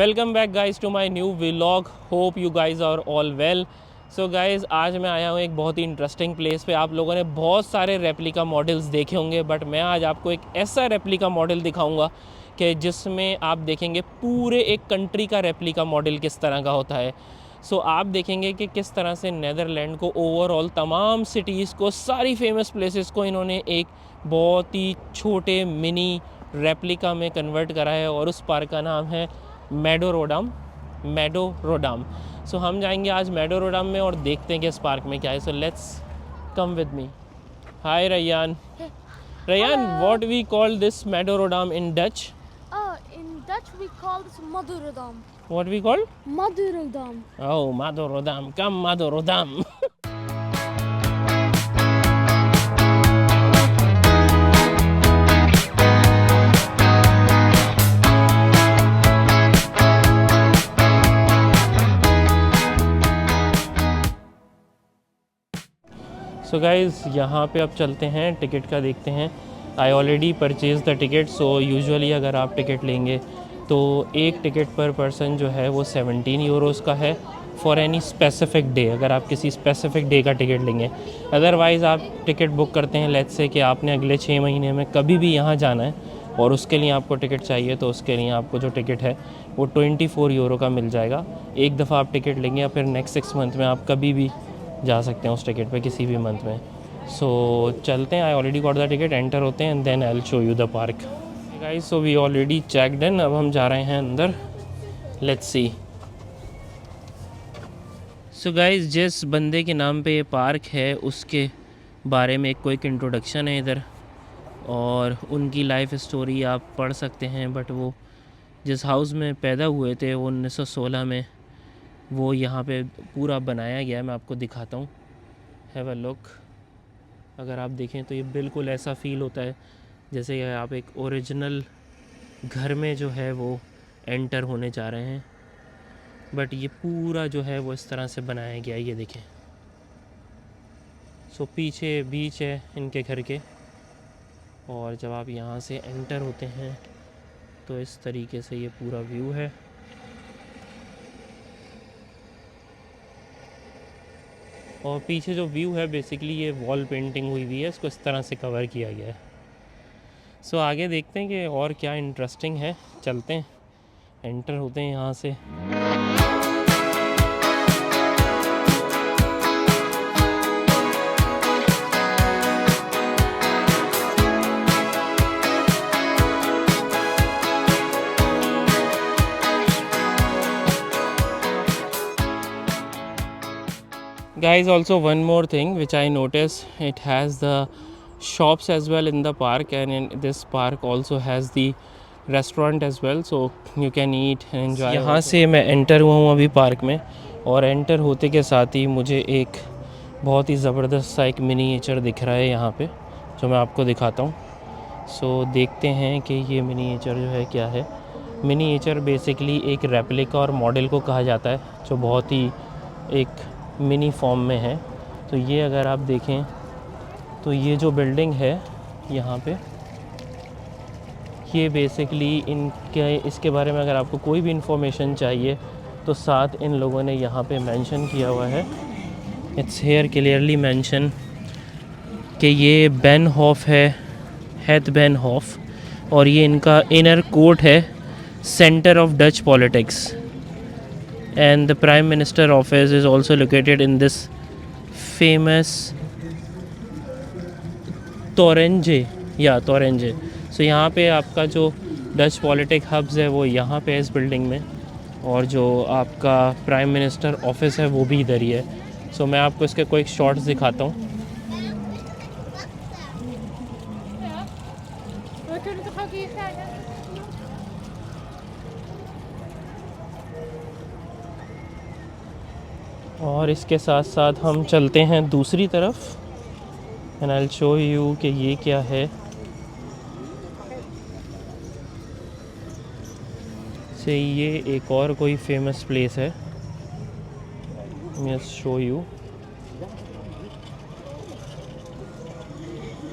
Welcome back guys to my new vlog. Hope you guys are all well. So guys आज मैं आया हूँ एक बहुत ही इंटरेस्टिंग प्लेस पे। आप लोगों ने बहुत सारे रेप्लिका मॉडल्स देखे होंगे, बट मैं आज आपको एक ऐसा रेप्लिका मॉडल दिखाऊंगा कि जिसमें आप देखेंगे पूरे एक कंट्री का रेप्लिका मॉडल किस तरह का होता है। सो आप देखेंगे कि किस तरह से नेदरलैंड को ओवरऑल तमाम सिटीज़ को, सारी फेमस प्लेसेस को इन्होंने एक बहुत ही छोटे मिनी रेप्लिका में कन्वर्ट करा है, और उस पार्क का नाम है मैडो रोडाम। सो हम जाएंगे आज मैडो रोडाम में और देखते हैं कि इस पार्क में क्या है। So let's come with me. Hi Ryan. Ryan, what we call this meadow रोडाम in Dutch? In Dutch we call this Madurodam. What we call? Madurodam. Oh, Madho Rodam. Come Madho Rodam. So guys यहाँ पे अब चलते हैं, ticket का देखते हैं। I already purchase the ticket. So usually अगर आप टिकट लेंगे तो एक टिकट पर पर्सन जो है वो 17 यूरोज़ का है फॉर एनी स्पेसिफ़िक डे, अगर आप किसी स्पेसिफ़िक डे का टिकट लेंगे। अदरवाइज़ आप टिकट बुक करते हैं, लेट्स से कि आपने अगले 6 महीने में कभी भी यहाँ जाना है और उसके लिए आपको टिकट चाहिए, तो उसके लिए आपको जो टिकट है वो 24 यूरो का मिल जाएगा। एक दफ़ा आप टिकट लेंगे या फिर नेक्स्ट 6 मंथ में आप कभी भी जा सकते हैं उस टिकट पे, किसी भी मंथ में। सो चलते हैं। I already got the ticket, enter होते हैं and then I will show you the park. Guys, so we already checked in, अब हम जा रहे हैं अंदर। Let's see. सो गाइस, जिस बंदे के नाम पे ये पार्क है उसके बारे में एक क्विक इंट्रोडक्शन है इधर, और उनकी लाइफ स्टोरी आप पढ़ सकते हैं। बट वो जिस हाउस में पैदा हुए थे वो 1916 में वो यहाँ पे पूरा बनाया गया है। मैं आपको दिखाता हूँ, हैव अ लुक। अगर आप देखें तो ये बिल्कुल ऐसा फ़ील होता है जैसे कि आप एक ओरिजिनल घर में जो है वो एंटर होने जा रहे हैं। बट ये पूरा जो है वो इस तरह से बनाया गया है, ये देखें। सो पीछे बीच है इनके घर के, और जब आप यहाँ से एंटर होते हैं तो इस तरीके से ये पूरा व्यू है। और पीछे जो व्यू है बेसिकली ये वॉल पेंटिंग हुई हुई है, इसको इस तरह से कवर किया गया है। सो आगे देखते हैं कि और क्या इंटरेस्टिंग है। चलते हैं, एंटर होते हैं यहाँ से। Guys, also one more thing which I noticed, it has the shops as well in the park, and in this park also has the restaurant as well, so you can eat and enjoy. यहाँ से मैं enter हुआ हूँ अभी park में, और enter होते के साथ ही मुझे एक बहुत ही ज़बरदस्त सा एक मिनीएचर दिख रहा है यहाँ पे, जो मैं आपको दिखाता हूँ। सो देखते हैं कि ये मिनीएचर जो है क्या है। मिनीएचर बेसिकली एक रेप्लिका और मॉडल को कहा जाता है, जो बहुत ही एक मिनी फॉर्म में है। तो ये अगर आप देखें तो ये जो बिल्डिंग है यहाँ पे, ये बेसिकली इनके इसके बारे में अगर आपको कोई भी इंफॉर्मेशन चाहिए तो साथ इन लोगों ने यहाँ पे मेंशन किया हुआ है। इट्स हेयर क्लियरली मेंशन कि ये बेनहॉफ है, हेथ बेनहॉफ, और ये इनका इनर कोर्ट है, centre of Dutch politics, and the Prime Minister office is also located in this famous Torrenge। सो यहाँ पे आपका जो डच पॉलिटिक हब्स है वो यहाँ पे है इस बिल्डिंग में, और जो आपका प्राइम मिनिस्टर ऑफिस है वो भी इधर ही है। सो मैं आपको इसके कोई शॉट्स दिखाता हूँ। और इसके साथ साथ हम चलते हैं दूसरी तरफ, and I will show you कि ये क्या है। से ये एक और कोई फेमस प्लेस है, मैं शो यू।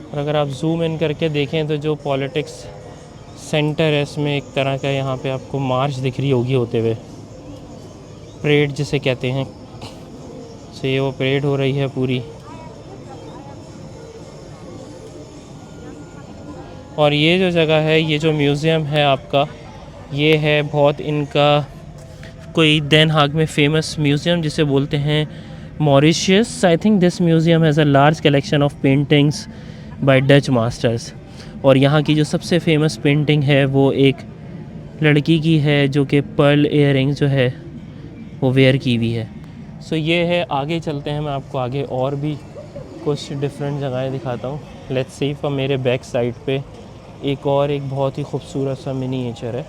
और अगर आप जूम इन करके देखें तो जो पॉलिटिक्स सेंटर है, इसमें एक तरह का यहाँ पे आपको मार्च दिख रही होगी होते हुए, परेड जिसे कहते हैं। सो ये वो परेड हो रही है पूरी। और ये जो जगह है, ये जो म्यूज़ियम है आपका, ये है बहुत इनका कोई देन हाग में फ़ेमस म्यूज़ियम जिसे बोलते हैं Mauritshuis. I think this museum has a large collection of paintings by Dutch masters. और यहाँ की जो सबसे फेमस पेंटिंग है वो एक लड़की की है जो कि पर्ल इयररिंग्स जो है वो वेयर की हुई है। सो ये है, आगे चलते हैं, मैं आपको आगे और भी कुछ डिफरेंट जगहें दिखाता हूँ। लेट्स सी, फॉर मेरे बैक साइड पे एक बहुत ही खूबसूरत सा मिनीएचर है।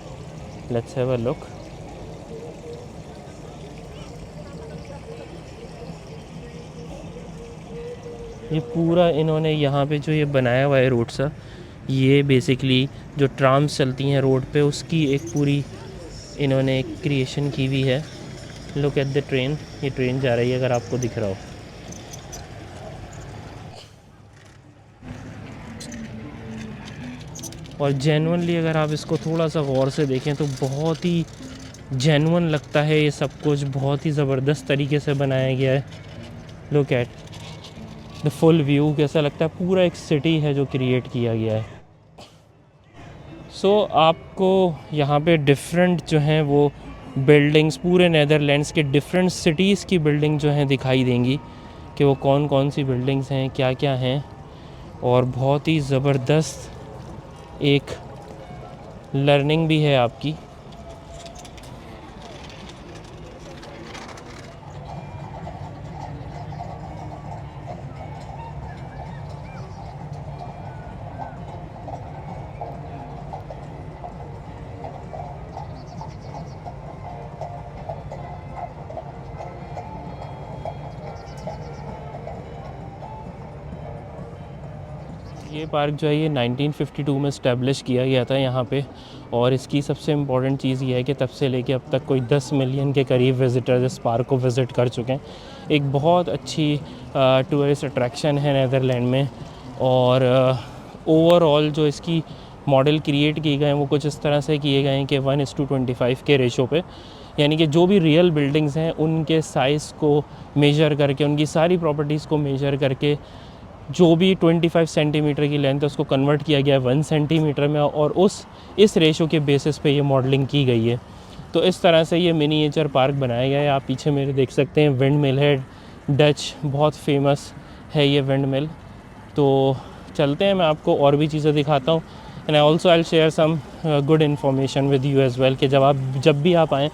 Let's have a look. ये पूरा इन्होंने यहाँ पे जो ये बनाया हुआ है रोड सा, ये बेसिकली जो ट्राम्स चलती हैं रोड पे उसकी एक पूरी इन्होंने एक क्रिएशन की हुई है। लुक एट द ट्रेन, ये ट्रेन जा रही है अगर आपको दिख रहा हो। और जेन्युइनली अगर आप इसको थोड़ा सा गौर से देखें तो बहुत ही जेन्युइन लगता है। ये सब कुछ बहुत ही ज़बरदस्त तरीके से बनाया गया है। Look at the full view, कैसा लगता है पूरा एक सिटी है जो क्रिएट किया गया है। सो आपको यहाँ पे डिफरेंट जो हैं वो बिल्डिंग्स, पूरे नेदरलैंड्स के डिफरेंट सिटीज़ की बिल्डिंग जो हैं दिखाई देंगी कि वो कौन कौन सी बिल्डिंग्स हैं, क्या क्या हैं। और बहुत ही ज़बरदस्त एक लर्निंग भी है आपकी। ये पार्क जो है ये 1952 में इस्टेब्लिश किया गया था यहाँ पे। और इसकी सबसे इम्पॉर्टेंट चीज़ ये है कि तब से लेके अब तक कोई 10 मिलियन के करीब विज़िटर्स इस पार्क को विज़िट कर चुके हैं। एक बहुत अच्छी टूरिस्ट अट्रैक्शन है नेदरलैंड में। और ओवरऑल जो इसकी मॉडल क्रिएट किए गए हैं वो कुछ इस तरह से किए गए हैं कि 1:25 के रेशो पे, यानी कि जो भी रियल बिल्डिंग्स हैं उनके साइज़ को मेजर करके, उनकी सारी प्रॉपर्टीज़ को मेजर करके जो भी 25 सेंटीमीटर की लेंथ है उसको कन्वर्ट किया गया है 1 सेंटीमीटर में। और इस रेशो के बेसिस पे ये मॉडलिंग की गई है। तो इस तरह से ये मिनीएचर पार्क बनाया गया है। आप पीछे मेरे देख सकते हैं विंड मिल है, डच बहुत फेमस है ये विंड मिल। तो चलते हैं, मैं आपको और भी चीज़ें दिखाता हूँ। And I also I share some good information with you as well कि जब भी आप आएँ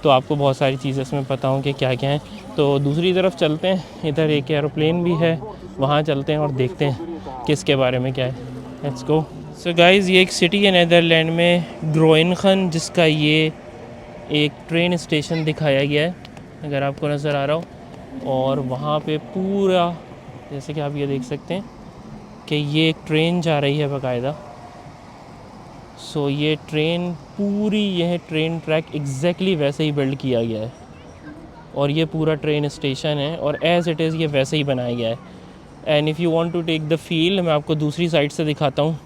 तो आपको बहुत सारी चीज़ें इसमें पता हों कि क्या क्या हैं। तो दूसरी तरफ चलते हैं, इधर एक एरोप्लेन भी है, वहाँ चलते हैं और देखते हैं किसके बारे में क्या है। Let's go. सो गाइज़, ये एक सिटी है नेदरलैंड में ग्रोइनगन, जिसका ये एक ट्रेन स्टेशन दिखाया गया है अगर आपको नज़र आ रहा हो। और वहाँ पे पूरा जैसे कि आप ये देख सकते हैं कि ये एक ट्रेन जा रही है बाकायदा। सो ये ट्रेन पूरी, यह ट्रेन ट्रैक एग्जैक्टली वैसे ही बिल्ड किया गया है। और ये पूरा ट्रेन स्टेशन है और एज़ इट इज़ ये वैसे ही बनाया गया है। And if you want to take the feel, मैं आपको दूसरी साइड से दिखाता हूँ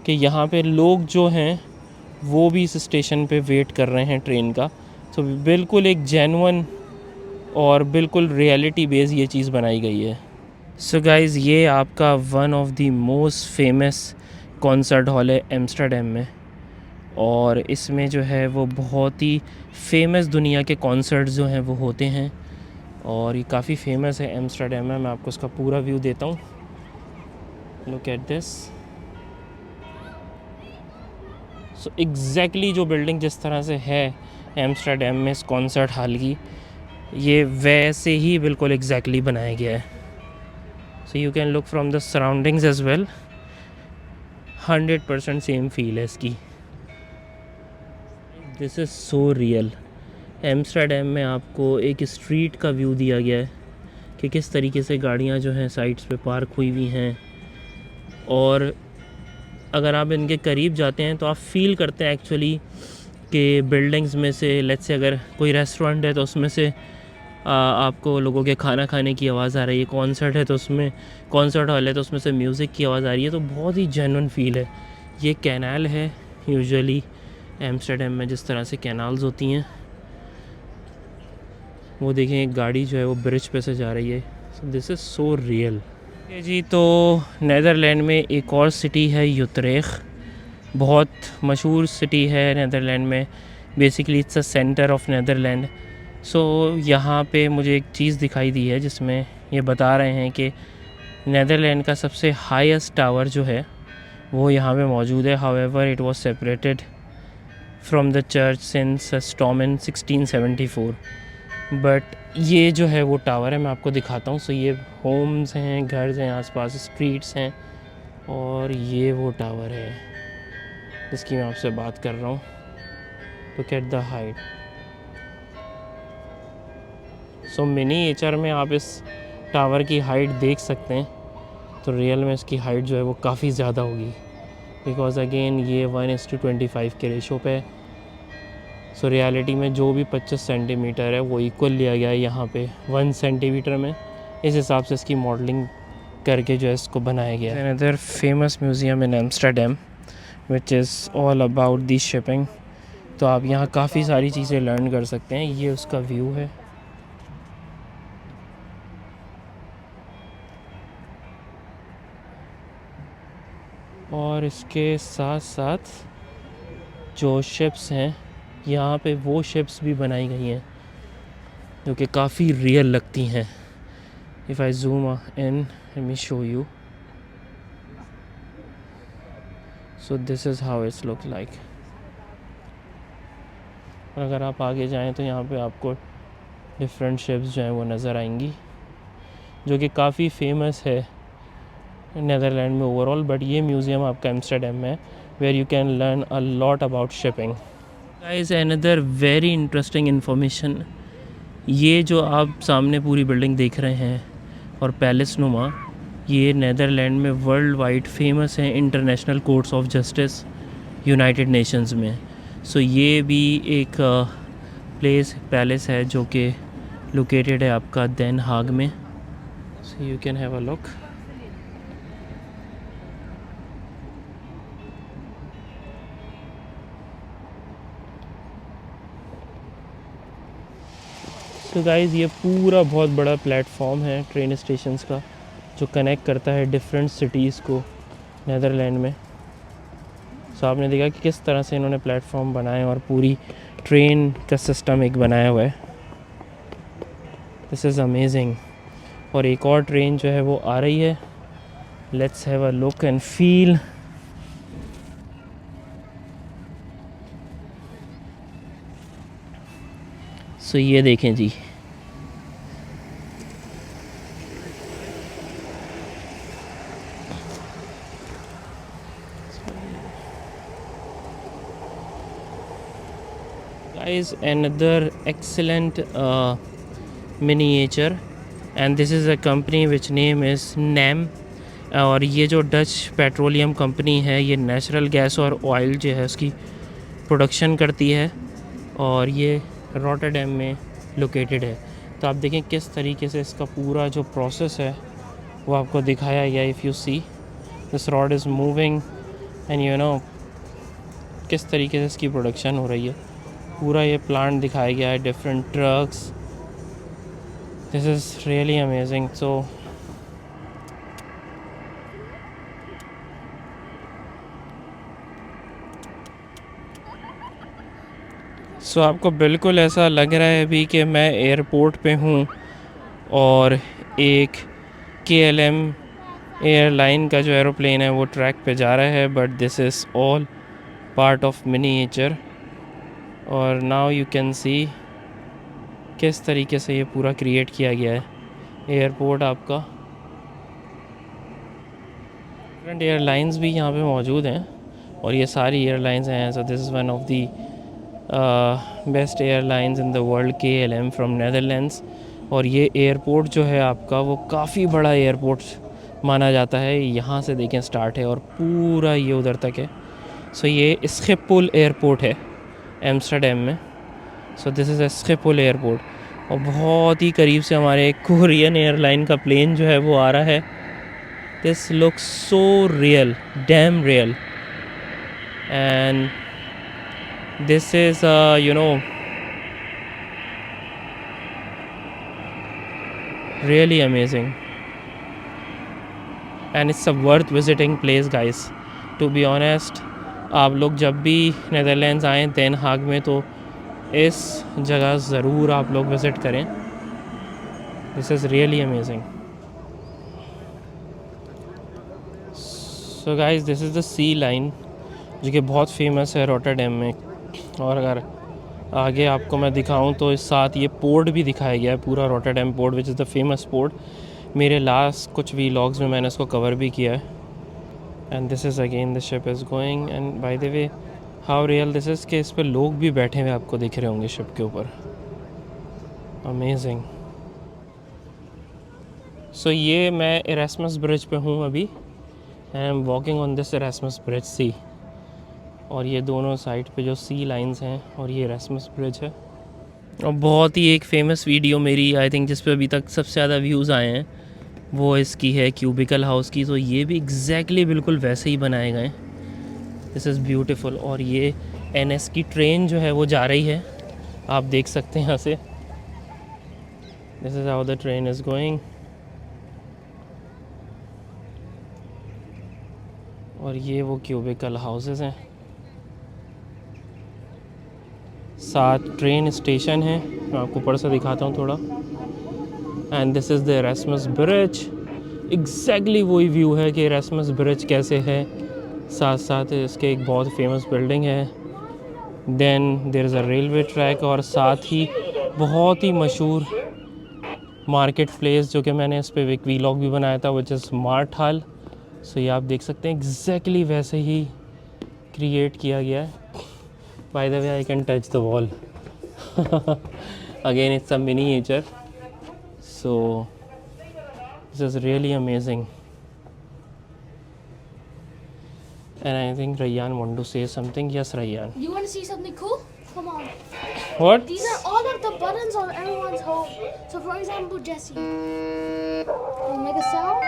कि यहाँ पे लोग जो हैं वो भी इस स्टेशन पे वेट कर रहे हैं ट्रेन का। तो बिल्कुल एक जेन्युइन और बिल्कुल रियलिटी बेस ये चीज़ बनाई गई है। सो गाइज़, ये आपका one of the most famous concert hall है एम्स्टर्डम में। और इसमें जो है वो बहुत ही फेमस दुनिया के कॉन्सर्ट्स जो हैं वो होते हैं। और ये काफ़ी फेमस है एम्स्टर्डम में। मैं आपको इसका पूरा व्यू देता हूँ। Look at this. So exactly जो बिल्डिंग जिस तरह से है एम्स्टर्डम में इस कॉन्सर्ट हॉल की, ये वैसे ही बिल्कुल एग्जैक्टली बनाया गया है। So you can look from the surroundings as well. 100% same feel है इसकी। This is so real. Amsterdam में आपको एक स्ट्रीट का व्यू दिया गया है कि किस तरीके से गाड़ियाँ जो हैं साइड्स पे पार्क हुई हुई हैं। और अगर आप इनके करीब जाते हैं तो आप फील करते हैं एक्चुअली कि बिल्डिंग्स में से, लेट्स से अगर कोई रेस्टोरेंट है तो उसमें से आपको लोगों के खाना खाने की आवाज़ आ रही है, कॉन्सर्ट है तो उसमें, कॉन्सर्ट हॉल है तो उसमें से म्यूज़िक की आवाज़ आ रही है। तो बहुत ही जेन्युइन फील है। ये कैनाल है यूजुअली एम्स्टर्डम में जिस तरह से कैनाल्स होती हैं, वो देखें एक गाड़ी जो है वो ब्रिज पे से जा रही है। So this is so real जी। तो नीदरलैंड में एक और सिटी है यूत्रेख, बहुत मशहूर सिटी है नीदरलैंड में। Basically it's a centre of Netherlands. So यहाँ पे मुझे एक चीज़ दिखाई दी है जिसमें ये बता रहे हैं कि नीदरलैंड का सबसे हाईएस्ट टावर जो है वो यहाँ पे मौजूद है। However it was separated from the church since storm in 1674। But ये जो है वो टावर है, मैं आपको दिखाता हूँ। सो ये होम्स हैं, घर हैं, आसपास स्ट्रीट्स हैं, और ये वो टावर है जिसकी मैं आपसे बात कर रहा हूँ। Look at the height. So miniature में आप इस टावर की हाइट देख सकते हैं, तो रियल में इसकी हाइट जो है वो काफ़ी ज़्यादा होगी, बिकॉज़ अगेन ये 1:25 के रेशो पे। सो रियलिटी में जो भी 25 सेंटीमीटर है वो इक्वल लिया गया है यहाँ पे 1 सेंटीमीटर में। इस हिसाब से इसकी मॉडलिंग करके जो है इसको बनाया गया है। Another famous museum in Amsterdam which is all about the shipping. तो आप यहाँ काफ़ी सारी चीज़ें लर्न कर सकते हैं। ये उसका व्यू है। और इसके साथ साथ जो शिप्स हैं यहाँ पे, वो शिप्स भी बनाई गई हैं जो कि काफ़ी रियल लगती हैं। If I zoom in, let me show you. So this is how it's look like. और अगर आप आगे जाएं तो यहाँ पे आपको डिफरेंट शिप्स जो हैं वो नज़र आएंगी, जो कि काफ़ी फेमस है नीदरलैंड में ओवरऑल। बट ये म्यूज़ियम आपका एम्स्टर्डम में, where you can learn a lot about shipping. Guys, another very interesting information, ये जो आप सामने पूरी बिल्डिंग देख रहे हैं और पैलेस नुमा, ये नीदरलैंड में वर्ल्ड वाइड फेमस है international courts of justice United Nations में। सो ये भी एक पैलेस है जो कि लोकेटेड है आपका देन हाग में। सो you can have a look. तो गाइज़, ये पूरा बहुत बड़ा प्लेटफॉर्म है ट्रेन स्टेशंस का, जो कनेक्ट करता है डिफरेंट सिटीज़ को नीदरलैंड में। सो आपने देखा कि किस तरह से इन्होंने प्लेटफॉर्म बनाए और पूरी ट्रेन का सिस्टम एक बनाया हुआ है। This is amazing. और एक और ट्रेन जो है वो आ रही है। Let's have a look and feel. So ये देखें जी, guys, another excellent miniature, and this is a company which name is NAM। और ये जो डच पेट्रोलियम कंपनी है, ये नेचुरल गैस और ऑयल जो है उसकी प्रोडक्शन करती है, और ये रॉटरडैम में लोकेटेड है। तो आप देखें किस तरीके से इसका पूरा जो प्रोसेस है वो आपको दिखाया गया। If you see this rod is moving and you know किस तरीके से इसकी प्रोडक्शन हो रही है, पूरा ये प्लांट दिखाया गया है, different trucks. This is really amazing. So आपको बिल्कुल ऐसा लग रहा है अभी कि मैं एयरपोर्ट पे हूँ और एक KLM एयरलाइन का जो एरोप्लेन है वो ट्रैक पे जा रहा है। But this is all part of miniature. और नाउ यू कैन सी किस तरीके से ये पूरा क्रिएट किया गया है एयरपोर्ट आपका। डिफरेंट एयरलाइंस भी यहाँ पे मौजूद हैं और ये सारी एयरलाइंस हैं। सो this is one of the best airlines in the world, KLM from Netherlands. और ये एयरपोर्ट जो है आपका वो काफ़ी बड़ा एयरपोर्ट माना जाता है। यहाँ से देखें स्टार्ट है और पूरा ये उधर तक है। सो ये स्किपुल एयरपोर्ट है एम्स्टर्डम में। सो दिस इज़ स्किपुल एयरपोर्ट और बहुत ही करीब से हमारे कोरियन एयरलाइन का प्लेन जो है वो आ रहा है। This looks so real, dam real. and this is really amazing, and it's a worth visiting place guys, to be honest. आप लोग जब भी नेदरलैंड्स आएँ देन हाग में तो इस जगह ज़रूर आप लोग विज़िट करें. This is really amazing. So guys, this is the sea line जो कि बहुत फेमस है रॉटरडैम में. और अगर आगे आपको मैं दिखाऊं तो इस साथ ये पोर्ट भी दिखाया गया है, पूरा Rotterdam port which is the famous port. मेरे लास्ट कुछ व्लॉग्स में मैंने इसको कवर भी किया है. And this is again the ship is going. And by the way how real this is कि इस पर लोग भी बैठे हुए आपको दिख रहे होंगे शिप के ऊपर. अमेजिंग. सो ये मैं इरास्मस ब्रिज पे हूँ अभी. I am walking on this Erasmus bridge see. और ये दोनों साइड पे जो सी लाइंस हैं और ये इरास्मस ब्रिज है. और बहुत ही एक फ़ेमस वीडियो मेरी आई थिंक जिस पे अभी तक सबसे ज़्यादा व्यूज़ आए हैं वो इसकी है क्यूबिकल हाउस की. तो ये भी एग्जैक्टली बिल्कुल वैसे ही बनाए गए. This is beautiful. और ये NS की ट्रेन जो है वो जा रही है, आप देख सकते हैं यहाँ से. This is how the train is going. और ये वो क्यूबिकल हाउसेस हैं. साथ ट्रेन स्टेशन है, मैं आपको ऊपर से दिखाता हूँ थोड़ा. And this is the Erasmus bridge. Exactly वही व्यू है कि इरास्मस ब्रिज कैसे है. साथ साथ इसके एक बहुत फेमस बिल्डिंग है. Then there is a railway track. और साथ ही बहुत ही मशहूर मार्केट प्लेस जो कि मैंने इस पर एक व्लॉग भी बनाया था विच इज़ मार्ट हॉल. सो ये आप देख सकते हैं एग्जैक्टली वैसे ही क्रिएट किया गया है. By the way I can touch the wall. Again it's a miniature. So this is really amazing. And I think Rayyan want to say something. Yes, Rayyan. You want to see something cool? Come on. What? These are all of the buttons on everyone's home. So, for example, Jesse, you make a sound,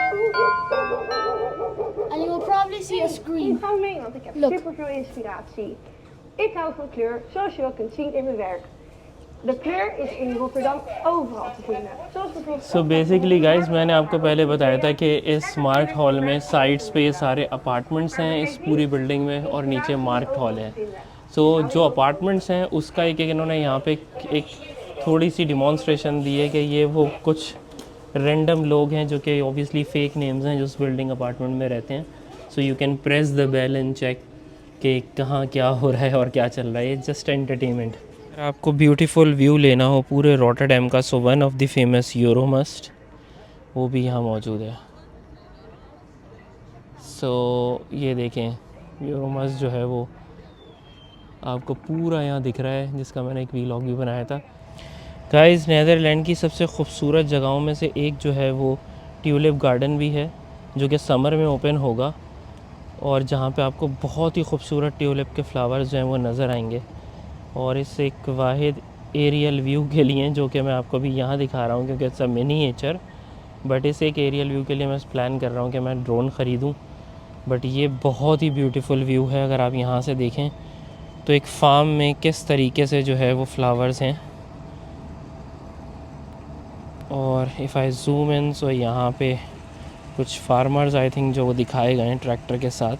and you will probably see a screen. Ga mee, want ik heb Look. superveel inspiratie. Ik hou van kleur, zoals je wel kunt zien in mijn werk. De kleur is in Rotterdam overal te vinden. Zoals bijvoorbeeld... So basically guys, मैंने आपको पहले बताया था कि इस mart hall में sides पे ये सारे अपार्टमेंट्स हैं इस पूरी बिल्डिंग में, और नीचे मार्ट हॉल है. सो जो अपार्टमेंट्स हैं उसका एक इन्होंने यहाँ पे एक थोड़ी सी डिमॉन्स्ट्रेशन दी है कि ये वो कुछ रैंडम लोग हैं जो कि ऑब्वियसली फेक नेम्स हैं जो उस बिल्डिंग अपार्टमेंट में रहते हैं. So you can press the bell and check कि कहाँ क्या हो रहा है और क्या चल रहा है. Just entertainment. अगर आपको ब्यूटीफुल व्यू लेना हो पूरे रॉटरडैम का, so one of the famous Euromast वो भी यहाँ मौजूद है. सो ये देखें यूरोमस्ट जो है वो आपको पूरा यहाँ दिख रहा है, जिसका मैंने एक व्लॉग भी बनाया था. गाइस, नेदरलैंड की सबसे खूबसूरत जगहों में से एक जो है वो ट्यूलिप गार्डन भी है जो कि समर में ओपन होगा, और जहाँ पे आपको बहुत ही खूबसूरत ट्यूलिप के फ्लावर्स जो हैं वो नज़र आएंगे. और इस एक वाहिद एरियल व्यू के लिए जो कि मैं आपको अभी यहाँ दिखा रहा हूँ क्योंकि इट्स अ मिनीएचर, बट इस एक एरियल व्यू के लिए मैं प्लान कर रहा हूँ कि मैं ड्रोन ख़रीदूँ. बट ये बहुत ही ब्यूटीफुल व्यू है. अगर आप यहाँ से देखें तो एक फार्म में किस तरीके से जो है वो फ्लावर्स हैं. और इफ़ आई जूम इन, सो यहाँ पे कुछ फार्मर्स आई थिंक जो वो दिखाए गए हैं ट्रैक्टर के साथ.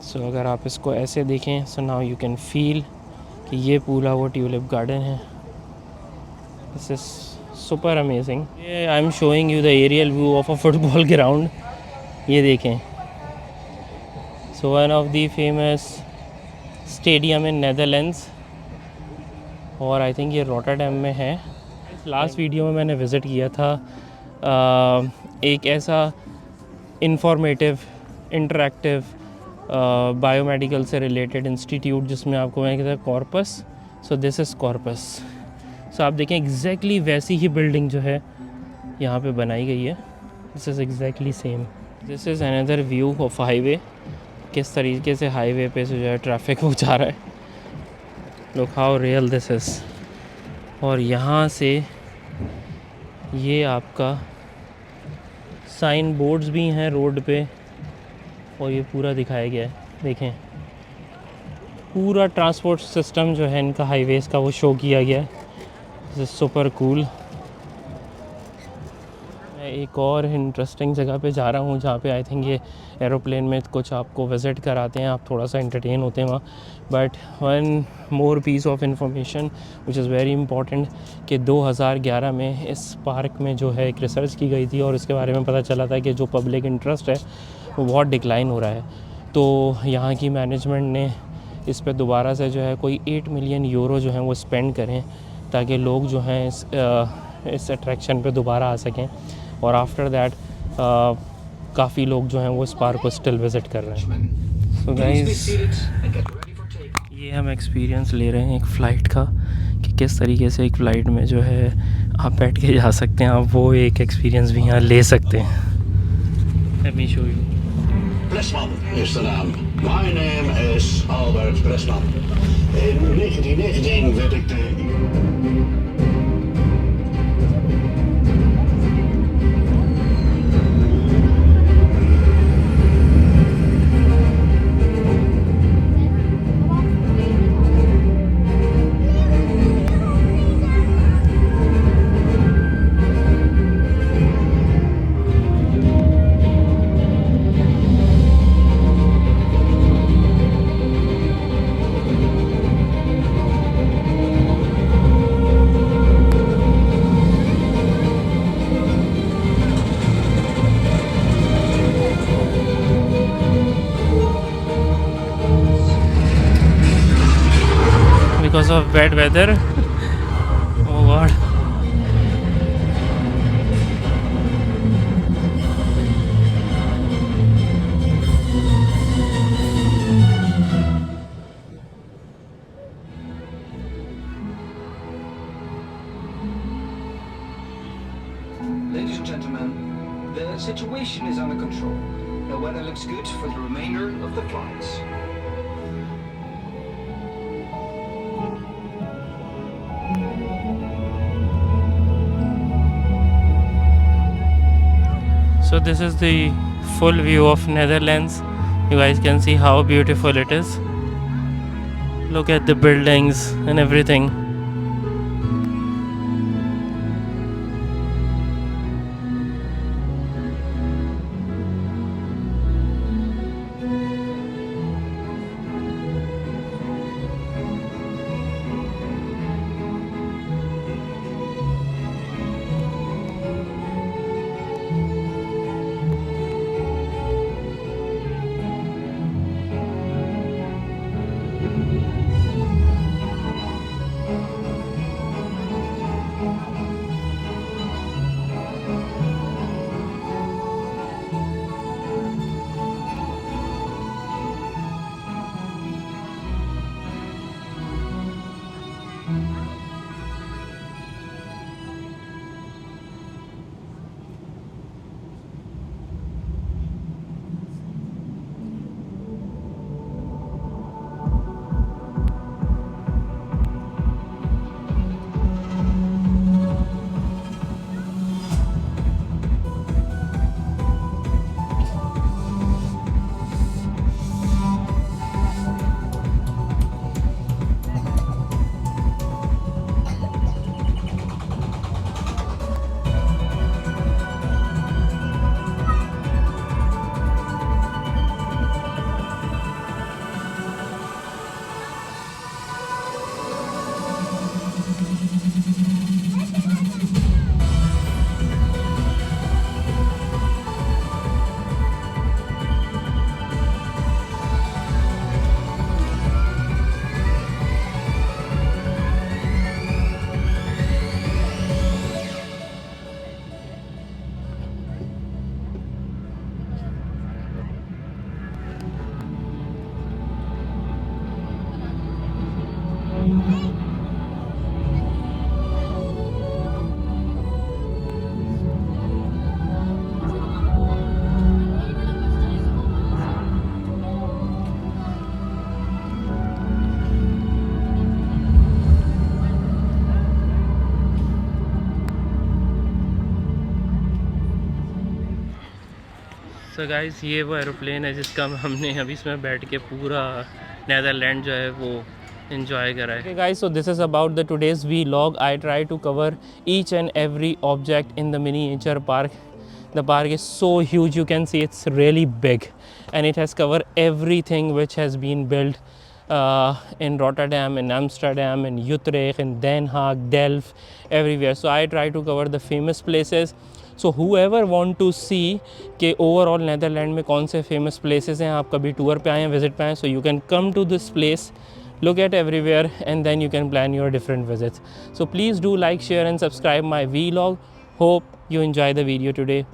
सो अगर आप इसको ऐसे देखें, so now you can feel कि ये पूरा वो ट्यूलिप गार्डन है. This is super amazing. I am showing you the aerial view of a football ground. ये देखें. So one of the famous stadium in Netherlands, और आई थिंक ये Rotterdam में है. लास्ट वीडियो में मैंने विज़िट किया था एक ऐसा इंफॉर्मेटिव इंटरैक्टिव बायोमेडिकल से रिलेटेड इंस्टीट्यूट जिसमें आपको मैं कहता Corpus. So this is Corpus. So आप देखें एग्जैक्टली वैसी ही बिल्डिंग जो है यहाँ पे बनाई गई है. This is exactly same. This is another view of highway. किस तरीके से हाईवे पे से जो है ट्रैफिक हो जा रहा है. Look how real this is. और यहाँ से ये आपका साइन बोर्ड्स भी हैं रोड पे, और ये पूरा दिखाया गया है. देखें पूरा ट्रांसपोर्ट सिस्टम जो है इनका हाईवेज़ का वो शो किया गया है। This is super cool. मैं एक और इंटरेस्टिंग जगह पे जा रहा हूँ जहाँ पे आई थिंक ये एरोप्लेन में कुछ आपको विज़िट कराते हैं, आप थोड़ा सा एंटरटेन होते हैं वहाँ। But one more piece of information which is very important कि 2011 में इस पार्क में जो है एक रिसर्च की गई थी और इसके बारे में पता चला था कि जो पब्लिक इंटरेस्ट है वो बहुत डिक्लाइन हो रहा है। तो यहाँ की मैनेजमेंट ने इस पे दोबारा से जो है कोई 8 मिलियन यूरो जो है वो स्पेंड करें ताकि लोग जो हैं इस अट्रैक्शन पे दोबारा आ सकें। और आफ्टर दैट काफ़ी लोग जो हैं वो इस पार्क को स्टिल विज़िट कर रहे हैं। सो गाइस ये हम एक्सपीरियंस ले रहे हैं एक फ़्लाइट का कि किस तरीके से एक फ़्लाइट में जो है आप बैठ के जा सकते हैं, आप वो एक एक्सपीरियंस भी यहाँ ले सकते हैं। Let me show you. Blessman is de naam. My name is Albert Blessman. In 1919 werd ik de... Because of bad weather. Oh god. Ladies and gentlemen, the situation is under control. The weather looks good for the remainder of the flights. So this is the full view of Netherlands. You guys can see how beautiful it is. Look at the buildings and everything. So guys ये वो aeroplane है जिसका हमने अभी इसमें बैठ के पूरा नेदरलैंड जो है वो enjoy करा है. Okay guys, so this is about the today's vlog. I try to cover each and every object in the miniature park. The park is so huge, you can see it's really big, and it has covered everything which has been built in Rotterdam, in Amsterdam, in Utrecht, in Den Haag, Delft, everywhere. So I try to cover the famous places. So whoever want to see कि overall Netherlands में कौन से famous places हैं, आप कभी tour पे आए हैं, visit पे आए, so you can come to this place, look at everywhere, and then you can plan your different visits. So please do like, share and subscribe my vlog. Hope you enjoy the video today.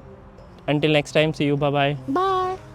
Until next time, see you, bye bye. Bye.